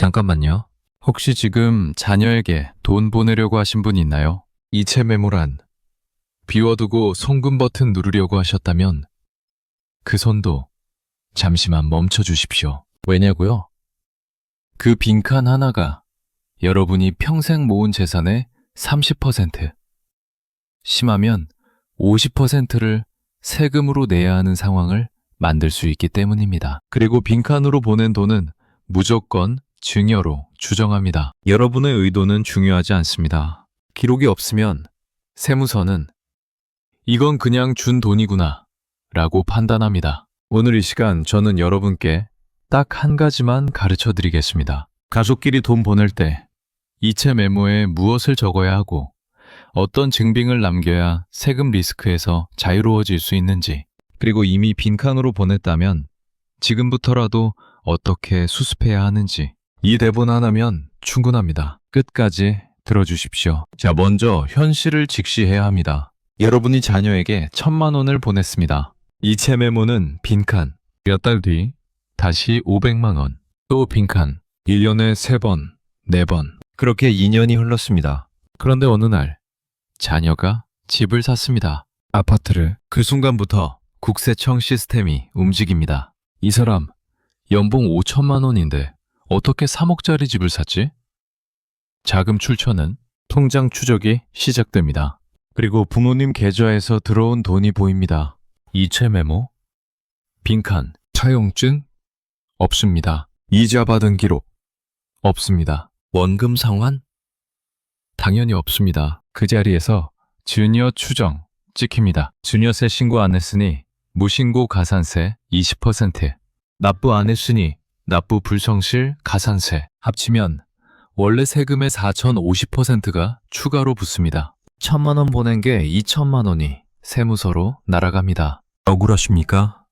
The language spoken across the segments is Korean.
잠깐만요. 혹시 지금 자녀에게 돈 보내려고 하신 분 있나요? 이체 메모란 비워두고 송금 버튼 누르려고 하셨다면 그 손도 잠시만 멈춰 주십시오. 왜냐고요? 그 빈칸 하나가 여러분이 평생 모은 재산의 30%, 심하면 50%를 세금으로 내야 하는 상황을 만들 수 있기 때문입니다. 그리고 빈칸으로 보낸 돈은 무조건 증여로 추정합니다. 여러분의 의도는 중요하지 않습니다. 기록이 없으면 세무서는 이건 그냥 준 돈이구나 라고 판단합니다. 오늘 이 시간 저는 여러분께 딱 한 가지만 가르쳐 드리겠습니다. 가족끼리 돈 보낼 때 이체 메모에 무엇을 적어야 하고 어떤 증빙을 남겨야 세금 리스크에서 자유로워질 수 있는지, 그리고 이미 빈칸으로 보냈다면 지금부터라도 어떻게 수습해야 하는지, 이 대본 하나면 충분합니다. 끝까지 들어주십시오. 자, 먼저 현실을 직시해야 합니다. 여러분이 자녀에게 1,000만 원을 보냈습니다. 이체 메모는 빈칸, 몇 달 뒤 다시 500만 원, 또 빈칸, 1년에 3번, 4번, 그렇게 2년이 흘렀습니다. 그런데 어느 날 자녀가 집을 샀습니다. 아파트를. 그 순간부터 국세청 시스템이 움직입니다. 이 사람 연봉 5천만 원인데 어떻게 3억짜리 집을 샀지? 자금 출처는 통장 추적이 시작됩니다. 그리고 부모님 계좌에서 들어온 돈이 보입니다. 이체 메모, 빈칸, 차용증 없습니다. 이자 받은 기록 없습니다. 원금 상환? 당연히 없습니다. 그 자리에서 증여 추정 찍힙니다. 증여세 신고 안 했으니 무신고 가산세 20%, 납부 안 했으니 납부 불성실 가산세 합치면 원래 세금의 4,050%가 추가로 붙습니다. 1,000만 원 보낸 게 2천만 원이 세무서로 날아갑니다. 억울하십니까?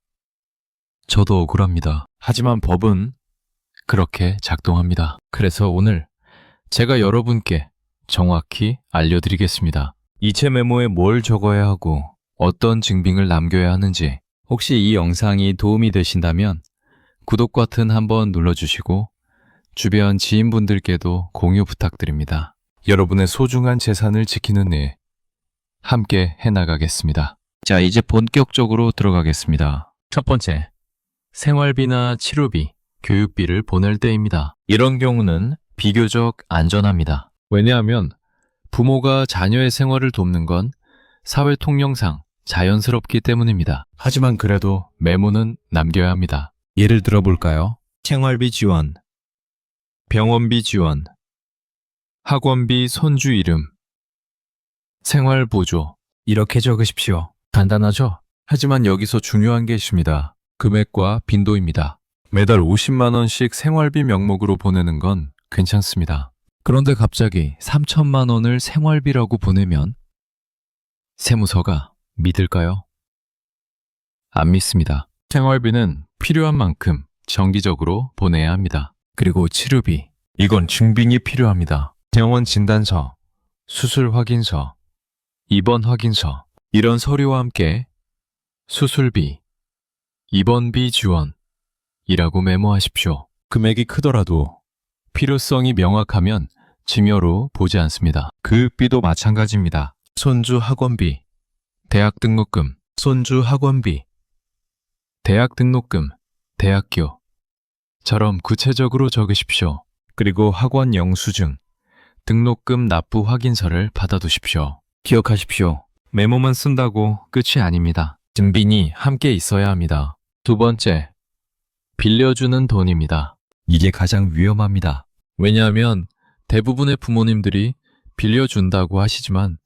저도 억울합니다. 하지만 법은 그렇게 작동합니다. 그래서 오늘 제가 여러분께 정확히 알려드리겠습니다. 이체 메모에 뭘 적어야 하고 어떤 증빙을 남겨야 하는지. 혹시 이 영상이 도움이 되신다면 구독 버튼 한번 눌러주시고 주변 지인분들께도 공유 부탁드립니다. 여러분의 소중한 재산을 지키는 일 함께 해나가겠습니다. 자, 이제 본격적으로 들어가겠습니다. 첫 번째, 생활비나 치료비, 교육비를 보낼 때입니다. 이런 경우는 비교적 안전합니다. 왜냐하면 부모가 자녀의 생활을 돕는 건 사회 통념상 자연스럽기 때문입니다. 하지만 그래도 메모는 남겨야 합니다. 예를 들어 볼까요? 생활비 지원, 병원비 지원, 학원비 손주 이름, 생활보조, 이렇게 적으십시오. 간단하죠? 하지만 여기서 중요한 게 있습니다. 금액과 빈도입니다. 매달 50만 원씩 생활비 명목으로 보내는 건 괜찮습니다. 그런데 갑자기 3천만 원을 생활비라고 보내면 세무서가 믿을까요? 안 믿습니다. 생활비는 필요한 만큼 정기적으로 보내야 합니다. 그리고 치료비, 이건 증빙이 필요합니다. 병원 진단서, 수술 확인서, 입원 확인서, 이런 서류와 함께 수술비, 입원비 지원이라고 메모하십시오. 금액이 크더라도 필요성이 명확하면 증여로 보지 않습니다. 교육비도 마찬가지입니다. 손주 학원비, 대학 등록금, 손주 학원비, 대학 등록금, 대학교처럼 구체적으로 적으십시오. 그리고 학원 영수증, 등록금 납부 확인서를 받아두십시오. 기억하십시오. 메모만 쓴다고 끝이 아닙니다. 증빙이 함께 있어야 합니다. 두 번째, 빌려주는 돈입니다. 이게 가장 위험합니다. 왜냐하면 대부분의 부모님들이 빌려준다고 하시지만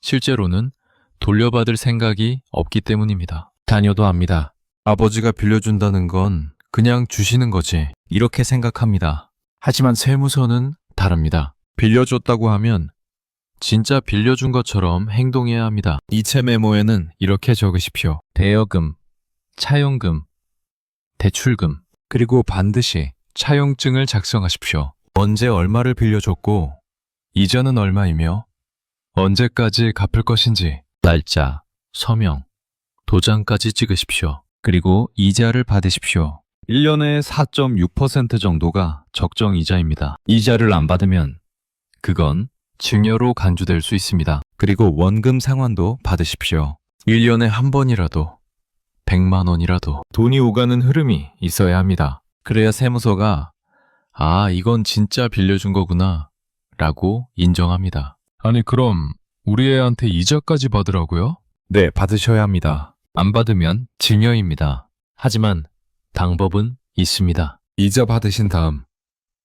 실제로는 돌려받을 생각이 없기 때문입니다. 자녀도 압니다. 아버지가 빌려준다는 건 그냥 주시는 거지, 이렇게 생각합니다. 하지만 세무서는 다릅니다. 빌려줬다고 하면 진짜 빌려준 것처럼 행동해야 합니다. 이체 메모에는 이렇게 적으십시오. 대여금, 차용금, 대출금, 그리고 반드시 차용증을 작성하십시오. 언제 얼마를 빌려줬고 이자는 얼마이며 언제까지 갚을 것인지 날짜, 서명, 도장까지 찍으십시오. 그리고 이자를 받으십시오. 1년에 4.6% 정도가 적정 이자입니다. 이자를 안 받으면 그건 증여로 간주될 수 있습니다. 그리고 원금 상환도 받으십시오. 1년에 한 번이라도 100만 원이라도 돈이 오가는 흐름이 있어야 합니다. 그래야 세무서가 이건 진짜 빌려준 거구나 라고 인정합니다. 아니 그럼 우리 애한테 이자까지 받으라고요? 네, 받으셔야 합니다. 안 받으면 증여입니다. 하지만 방법은 있습니다. 이자 받으신 다음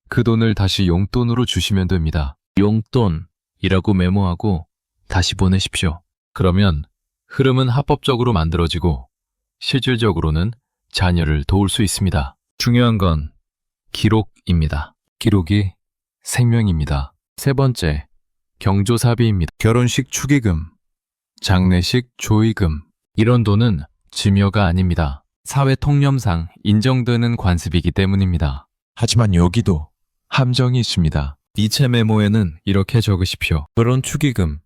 그 돈을 다시 용돈으로 주시면 됩니다. 용돈이라고 메모하고 다시 보내십시오. 그러면 흐름은 합법적으로 만들어지고 실질적으로는 자녀를 도울 수 있습니다. 중요한 건 기록입니다. 기록이 생명입니다. 세 번째, 경조사비입니다. 결혼식 축의금, 장례식 조의금, 이런 돈은 증여가 아닙니다. 사회 통념상 인정되는 관습이기 때문입니다. 하지만 여기도 함정이 있습니다. 이체 메모에는 이렇게 적으십시오. 결혼 축의금,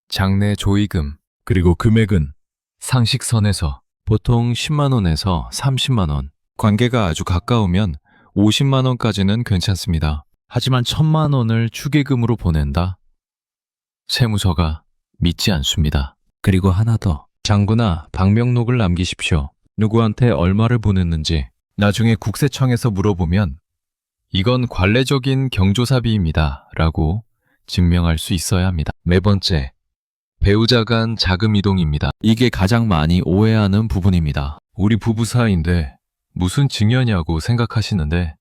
장례 조의금, 그리고 금액은 상식선에서 보통 10만 원에서 30만 원, 관계가 아주 가까우면 50만 원까지는 괜찮습니다. 하지만 1000만 원을 축의금으로 보낸다? 세무서가 믿지 않습니다. 그리고 하나 더, 장부나 방명록을 남기십시오. 누구한테 얼마를 보냈는지. 나중에 국세청에서 물어보면 이건 관례적인 경조사비입니다 라고 증명할 수 있어야 합니다. 네 번째, 배우자 간 자금 이동입니다. 이게 가장 많이 오해하는 부분입니다. 우리 부부 사이인데 무슨 증여냐고 생각하시는데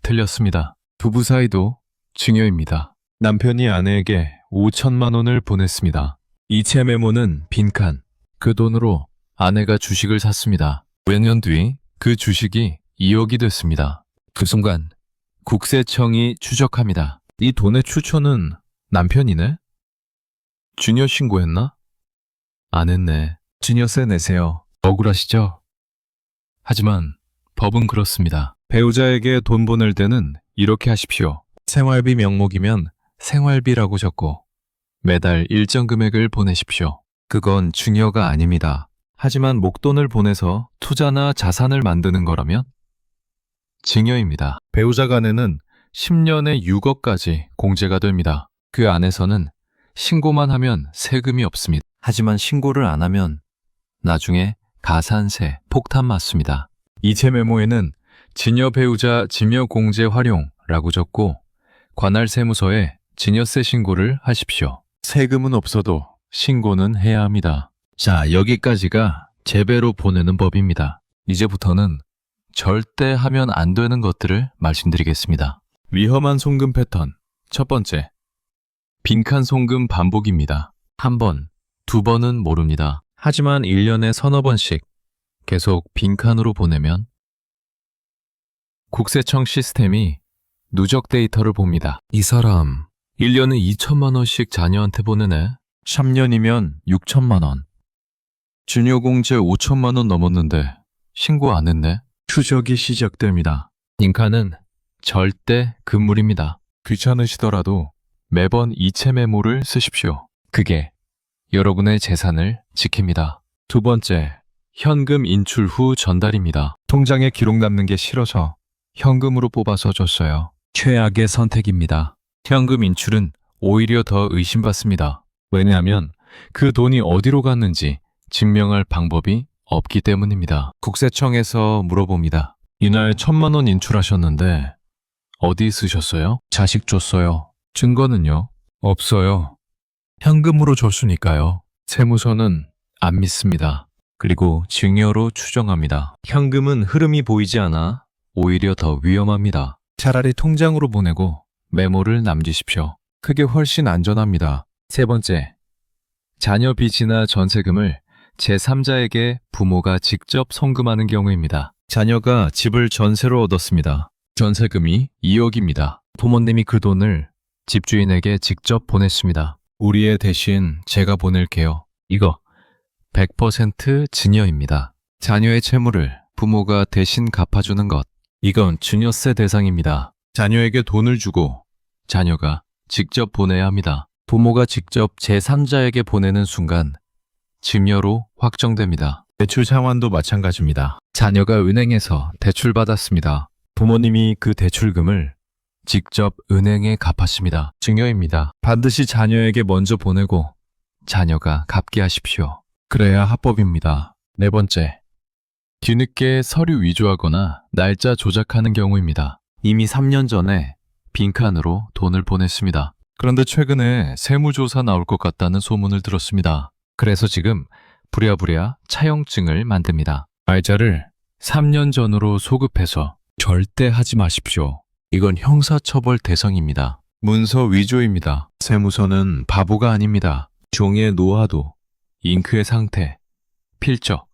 틀렸습니다. 부부 사이도 증여입니다. 남편이 아내에게 5천만 원을 보냈습니다. 이체 메모는 빈칸. 그 돈으로 아내가 주식을 샀습니다. 몇 년 뒤 그 주식이 2억이 됐습니다. 그 순간 국세청이 추적합니다. 이 돈의 추초는 남편이네? 증여 신고했나? 안 했네. 증여세 내세요. 억울하시죠? 하지만 법은 그렇습니다. 배우자에게 돈 보낼 때는 이렇게 하십시오. 생활비 명목이면 생활비라고 적고 매달 일정 금액을 보내십시오. 그건 증여가 아닙니다. 하지만 목돈을 보내서 투자나 자산을 만드는 거라면 증여입니다. 배우자 간에는 10년에 6억까지 공제가 됩니다. 그 안에서는 신고만 하면 세금이 없습니다. 하지만 신고를 안 하면 나중에 가산세 폭탄 맞습니다. 이체 메모에는 증여 배우자 증여 공제 활용라고 적고 관할 세무서에 증여세 신고를 하십시오. 세금은 없어도 신고는 해야 합니다. 자, 여기까지가 제배로 보내는 법입니다. 이제부터는 절대 하면 안 되는 것들을 말씀드리겠습니다. 위험한 송금 패턴. 첫 번째, 빈칸 송금 반복입니다. 한 번, 두 번은 모릅니다. 하지만 1년에 서너 번씩 계속 빈칸으로 보내면 국세청 시스템이 누적 데이터를 봅니다. 이 사람 1년에 2천만 원씩 자녀한테 보내네. 3년이면 6천만 원. 증여공제 5천만 원 넘었는데 신고 안 했네. 추적이 시작됩니다. 빈칸은 절대 금물입니다. 귀찮으시더라도 매번 이체 메모를 쓰십시오. 그게 여러분의 재산을 지킵니다. 두 번째, 현금 인출 후 전달입니다. 통장에 기록 남는 게 싫어서 현금으로 뽑아서 줬어요. 최악의 선택입니다. 현금 인출은 오히려 더 의심받습니다. 왜냐하면 그 돈이 어디로 갔는지 증명할 방법이 없기 때문입니다. 국세청에서 물어봅니다. 이날 1,000만 원 인출하셨는데 어디 쓰셨어요? 자식 줬어요. 증거는요? 없어요. 현금으로 줬으니까요. 세무서는 안 믿습니다. 그리고 증여로 추정합니다. 현금은 흐름이 보이지 않아 오히려 더 위험합니다. 차라리 통장으로 보내고 메모를 남기십시오. 그게 훨씬 안전합니다. 세 번째, 자녀 빚이나 전세금을 제3자에게 부모가 직접 송금하는 경우입니다. 자녀가 집을 전세로 얻었습니다. 전세금이 2억입니다. 부모님이 그 돈을 집주인에게 직접 보냈습니다. 우리 애 대신 제가 보낼게요. 이거 100% 증여입니다. 자녀의 채무를 부모가 대신 갚아주는 것. 이건 증여세 대상입니다. 자녀에게 돈을 주고 자녀가 직접 보내야 합니다. 부모가 직접 제3자에게 보내는 순간 증여로 확정됩니다. 대출 상환도 마찬가지입니다. 자녀가 은행에서 대출받았습니다. 부모님이 그 대출금을 직접 은행에 갚았습니다. 증여입니다. 반드시 자녀에게 먼저 보내고 자녀가 갚게 하십시오. 그래야 합법입니다. 네 번째, 뒤늦게 서류 위조하거나 날짜 조작하는 경우입니다. 이미 3년 전에 빈칸으로 돈을 보냈습니다. 그런데 최근에 세무조사 나올 것 같다는 소문을 들었습니다. 그래서 지금 부랴부랴 차용증을 만듭니다. 날짜를 3년 전으로 소급해서 절대 하지 마십시오. 이건 형사처벌 대상입니다. 문서 위조입니다. 세무서는 바보가 아닙니다. 종이의 노화도, 잉크의 상태, 필적,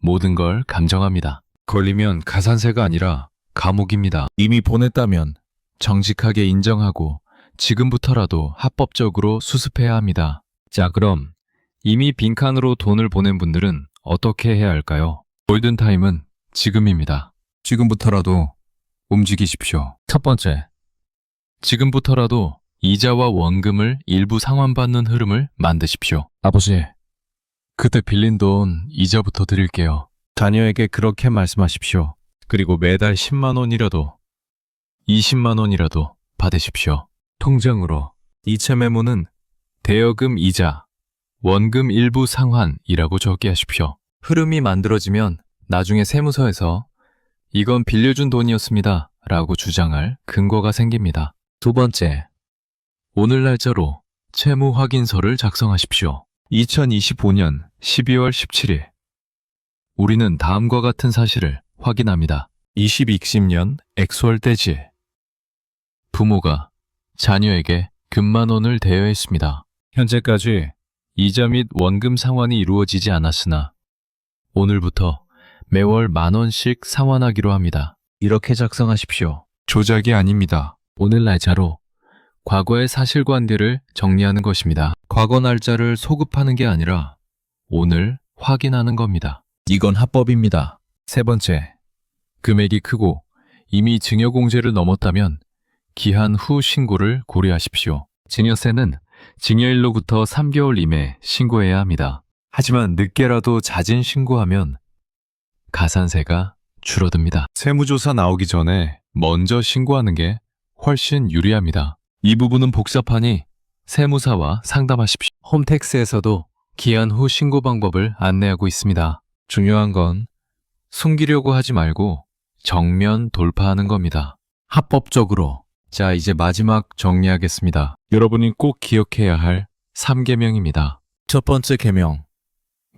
모든 걸 감정합니다. 걸리면 가산세가 아니라 감옥입니다. 이미 보냈다면 정직하게 인정하고 지금부터라도 합법적으로 수습해야 합니다. 자, 그럼 이미 빈칸으로 돈을 보낸 분들은 어떻게 해야 할까요? 골든타임은 지금입니다. 지금부터라도 움직이십시오. 첫 번째, 지금부터라도 이자와 원금을 일부 상환받는 흐름을 만드십시오. 아버지, 그때 빌린 돈 이자부터 드릴게요. 자녀에게 그렇게 말씀하십시오. 그리고 매달 10만 원이라도 20만 원이라도 받으십시오. 통장으로. 이체 메모는 대여금 이자, 원금 일부 상환이라고 적게 하십시오. 흐름이 만들어지면 나중에 세무서에서 이건 빌려준 돈이었습니다 라고 주장할 근거가 생깁니다. 두 번째, 오늘 날짜로 채무 확인서를 작성하십시오. 2025년 12월 17일. 우리는 다음과 같은 사실을 확인합니다. 2020년 엑스월 대지. 부모가 자녀에게 금만 원을 대여했습니다. 현재까지 이자 및 원금 상환이 이루어지지 않았으나 오늘부터 매월 10,000원씩 상환하기로 합니다. 이렇게 작성하십시오. 조작이 아닙니다. 오늘 날짜로 과거의 사실관계를 정리하는 것입니다. 과거 날짜를 소급하는 게 아니라 오늘 확인하는 겁니다. 이건 합법입니다. 세 번째, 금액이 크고 이미 증여공제를 넘었다면 기한 후 신고를 고려하십시오. 증여세는 증여일로부터 3개월 이내 신고해야 합니다. 하지만 늦게라도 자진 신고하면 가산세가 줄어듭니다. 세무조사 나오기 전에 먼저 신고하는 게 훨씬 유리합니다. 이 부분은 복잡하니 세무사와 상담하십시오. 홈택스에서도 기한 후 신고 방법을 안내하고 있습니다. 중요한 건 숨기려고 하지 말고 정면 돌파하는 겁니다. 합법적으로. 자, 이제 마지막 정리하겠습니다. 여러분이 꼭 기억해야 할 3계명입니다. 첫 번째 계명,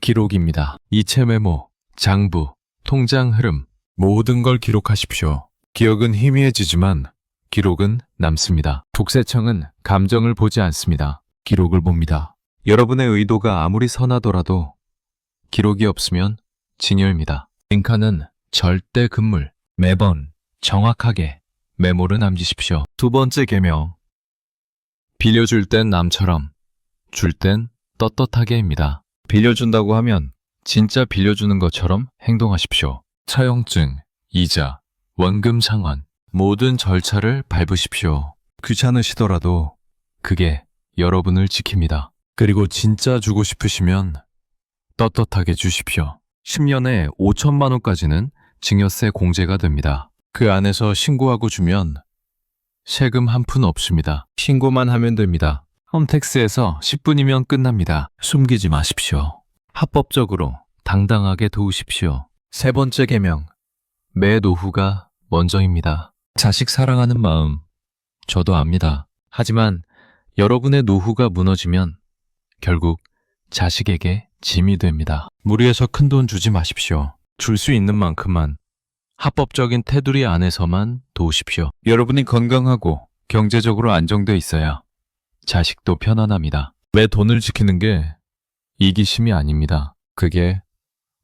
기록입니다. 이체 메모, 장부, 통장 흐름, 모든 걸 기록하십시오. 기억은 희미해지지만 기록은 남습니다. 국세청은 감정을 보지 않습니다. 기록을 봅니다. 여러분의 의도가 아무리 선하더라도 기록이 없으면 진열입니다. 빈칸은 절대 금물. 매번 정확하게 메모를 남기십시오. 두 번째 계명, 빌려줄 땐 남처럼, 줄 땐 떳떳하게입니다. 빌려준다고 하면 진짜 빌려주는 것처럼 행동하십시오. 차용증, 이자, 원금 상환, 모든 절차를 밟으십시오. 귀찮으시더라도 그게 여러분을 지킵니다. 그리고 진짜 주고 싶으시면 떳떳하게 주십시오. 10년에 5천만 원까지는 증여세 공제가 됩니다. 그 안에서 신고하고 주면 세금 한 푼 없습니다. 신고만 하면 됩니다. 홈택스에서 10분이면 끝납니다. 숨기지 마십시오. 합법적으로 당당하게 도우십시오. 세 번째 계명, 매 노후가 먼저입니다. 자식 사랑하는 마음 저도 압니다. 하지만 여러분의 노후가 무너지면 결국 자식에게 짐이 됩니다. 무리해서 큰돈 주지 마십시오. 줄 수 있는 만큼만 합법적인 테두리 안에서만 도우십시오. 여러분이 건강하고 경제적으로 안정돼 있어야 자식도 편안합니다. 왜 돈을 지키는 게 이기심이 아닙니다. 그게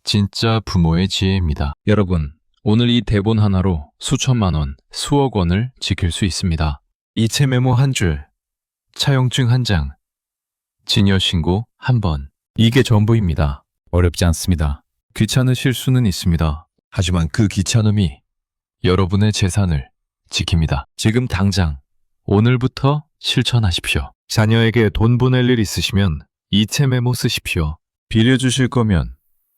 진짜 부모의 지혜입니다. 여러분, 오늘 이 대본 하나로 수천만 원, 수억 원을 지킬 수 있습니다. 이체 메모 한 줄, 차용증 한 장, 증여 신고 한 번. 이게 전부입니다. 어렵지 않습니다. 귀찮으실 수는 있습니다. 하지만 그 귀찮음이 여러분의 재산을 지킵니다. 지금 당장 오늘부터 실천하십시오. 자녀에게 돈 보낼 일 있으시면 이체 메모 쓰십시오. 빌려주실 거면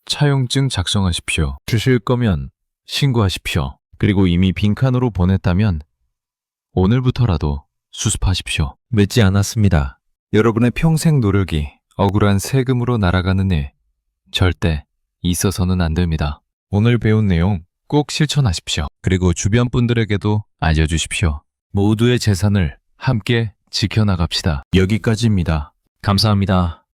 차용증 작성하십시오. 주실 거면 신고하십시오. 그리고 이미 빈칸으로 보냈다면 오늘부터라도 수습하십시오. 늦지 않았습니다. 여러분의 평생 노력이 억울한 세금으로 날아가는 일 절대 있어서는 안 됩니다. 오늘 배운 내용 꼭 실천하십시오. 그리고 주변 분들에게도 알려주십시오. 모두의 재산을 함께 지켜나갑시다. 여기까지입니다. 감사합니다.